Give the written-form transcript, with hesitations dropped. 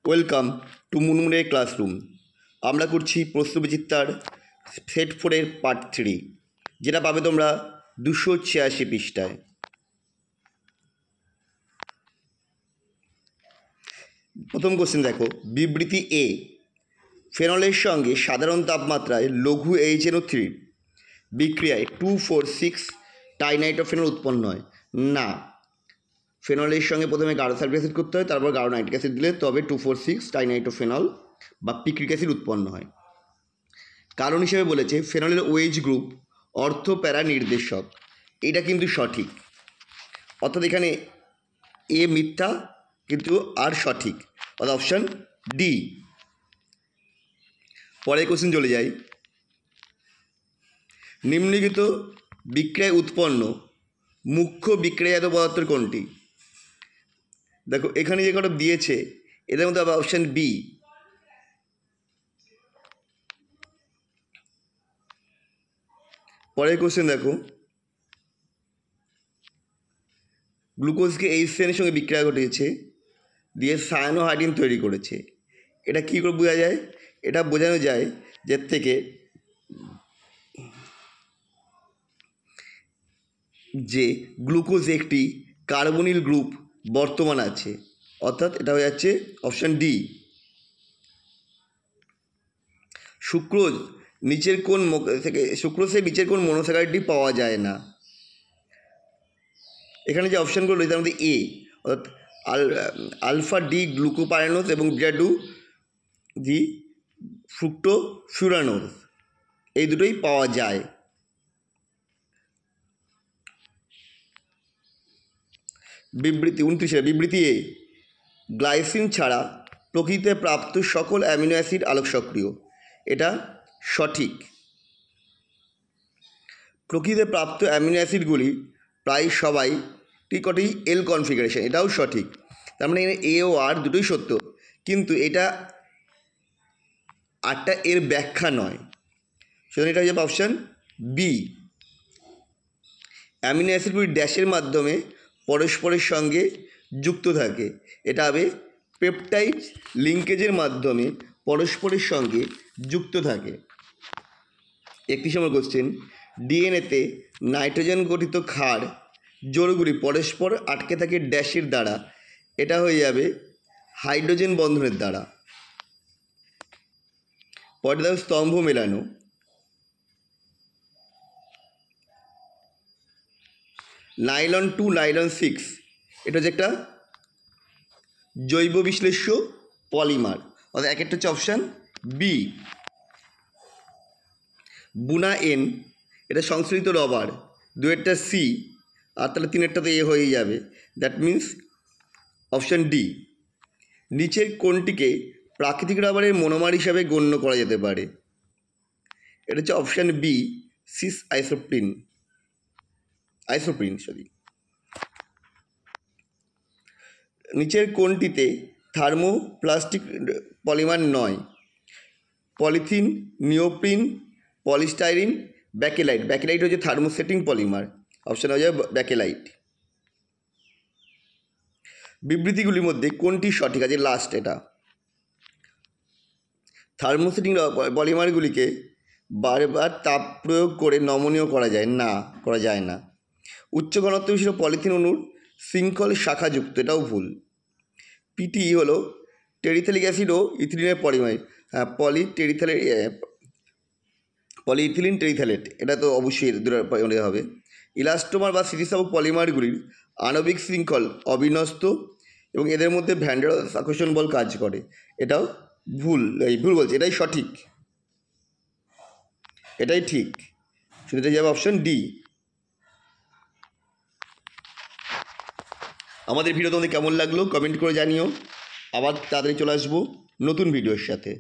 Welcome to মুনমুনের classroom. আমরা করছি প্রশ্নবিচিত্রার set 4-এর part 3, যেটা পাবে তোমরা 286 পৃষ্ঠায়। প্রথম কোশ্চেন দেখো, বিবৃতি এ, ফেনলের সঙ্গে সাধারণ তাপমাত্রায় লঘু HNO3 বিক্রিয়ায় 2,4,6 টাইনাইট্রোফেনল উৎপন্ন হয় না। ফেনলের সঙ্গে প্রথমে গাঢ় সালফিক অ্যাসিড করতে হয়, তারপর গাঢ় নাইট্রিক অ্যাসিড দিলে তবে 2,4,6 টাইনাইট্রোফেনল বা পিক্রিক অ্যাসিড উৎপন্ন হয়। কারণ হিসেবে বলেছে ফেনলের OH গ্রুপ অর্থপ্যারা নির্দেশক, এটা কিন্তু সঠিক, অর্থাৎ এখানে এ মিথ্যা কিন্তু আর সঠিক, অর্থাৎ অপশান ডি। পরের কোশ্চেন চলে যাই, নিম্নলিখিত বিক্রিয়ায় উৎপন্ন মুখ্য বিক্রিয়াজাত পদার্থের কোনটি? দেখো এখানে যে কটা দিয়েছে এদের মধ্যে আবার অপশান বি। পরের কোশ্চেন দেখো, গ্লুকোজকে HCN সঙ্গে বিক্রিয়া ঘটিয়েছে দিয়ে সায়ানোহাইড্রিন তৈরি করেছে। এটা কী করে বোঝা যায়? এটা বোঝানো যায় যে থেকে যে গ্লুকোজ একটি কার্বনিল গ্রুপ বর্তমান আছে, অর্থাৎ এটা হয়ে যাচ্ছে অপশান ডি। সুক্রোজের নিচের কোন মনোস্যাকারাইডটি পাওয়া যায় না? এখানে যে অপশানগুলো রয়েছে তার মধ্যে এ, অর্থাৎ আলফা ডি গ্লুকোপাইরানোজ এবং বিটা টু ডি ফ্রুক্টোফিউরানোজ, এই দুটোই পাওয়া যায়। বিবৃতি 29, বিবৃতি এ, গ্লাইসিন ছাড়া প্রকৃতিতে প্রাপ্ত সকল অ্যামিনো অ্যাসিড আলোক সক্রিয়, এটা সঠিক। প্রকৃতিতে প্রাপ্ত অ্যামিনো অ্যাসিডগুলি প্রায় সবাই কটি এল কনফিগারেশন, এটাও সঠিক। তার মানে এ ও আর দুটোই সত্য, কিন্তু এটা আরটা এর ব্যাখ্যা নয়, সুতরাং এটা হয়ে যাবে অপশান বি। অ্যামিনো অ্যাসিডগুলি ড্যাশের মাধ্যমে পরস্পরের সঙ্গে যুক্ত থাকে, এটা হবে পেপটাইড লিঙ্কেজের মাধ্যমে পরস্পরের সঙ্গে যুক্ত থাকে। 31 নম্বর কোশ্চেন, ডিএনএতে নাইট্রোজেন গঠিত ক্ষার জোড়গুলি পরস্পর আটকে থাকে ড্যাশের দ্বারা, এটা হয়ে যাবে হাইড্রোজেন বন্ধনের দ্বারা। পরে দেখো স্তম্ভ মেলানো, নাইলন 2 নাইলন 6, এটা হচ্ছে একটা জৈব বিশ্লেষ্য পলিমার, অর্থাৎ এক একটা হচ্ছে অপশান বি। বুনা এন, এটা সংশ্লেষিত রবার, দুয়েরটা সি, আর তাহলে তিনেরটাতে এ হয়ে যাবে, দ্যাট মিন্স অপশান ডি। নিচের কোনটিকে প্রাকৃতিক রাবারের মনোমার হিসাবে গণ্য করা যেতে পারে? এটা হচ্ছে অপশান বি, সিস আইসোপ্রিন। নিচের কোনটিতে থার্মোপ্লাস্টিক পলিমার নয়? Polythene, neoprene, polystyrene, bakelite. Bakelite হচ্ছে থার্মোসেটিং পলিমার, অপশান হয়ে যাবে ব্যাকেলাইট। বিবৃতিগুলির মধ্যে কোনটি সঠিক আছে? লাস্ট এটা, থার্মোসেটিং পলিমারগুলিকে বারবার তাপ প্রয়োগ করে নমনীয় করা যায় না। উচ্চ ঘনত্ব বিশিষ্ট পলিথিন অণুর শৃঙ্খল শাখাযুক্ত, এটাও ভুল। পিটি হলো টেরিথ্যালিক অ্যাসিড ও ইথিলিনের পলিমার, পলিইথিলিন টেরিথ্যালেট, এটা তো অবশ্যই দূরে হবে। ইলাস্টোমার বা স্থিতিস্থাপক পলিমারগুলির আণবিক শৃঙ্খল অবিন্যস্ত এবং এদের মধ্যে ভ্যান ডের ওয়ালস আকর্ষণ বল কাজ করে, এটাও ভুল বলছে, এটাই সঠিক, এটাই ঠিক, সেটা যাবে অপশান ডি। আমাদের ভিডিও তোমাদের কেমন লাগলো কমেন্ট করে জানিও। আবার তাড়াতাড়ি চলে আসবো নতুন ভিডিওর সাথে।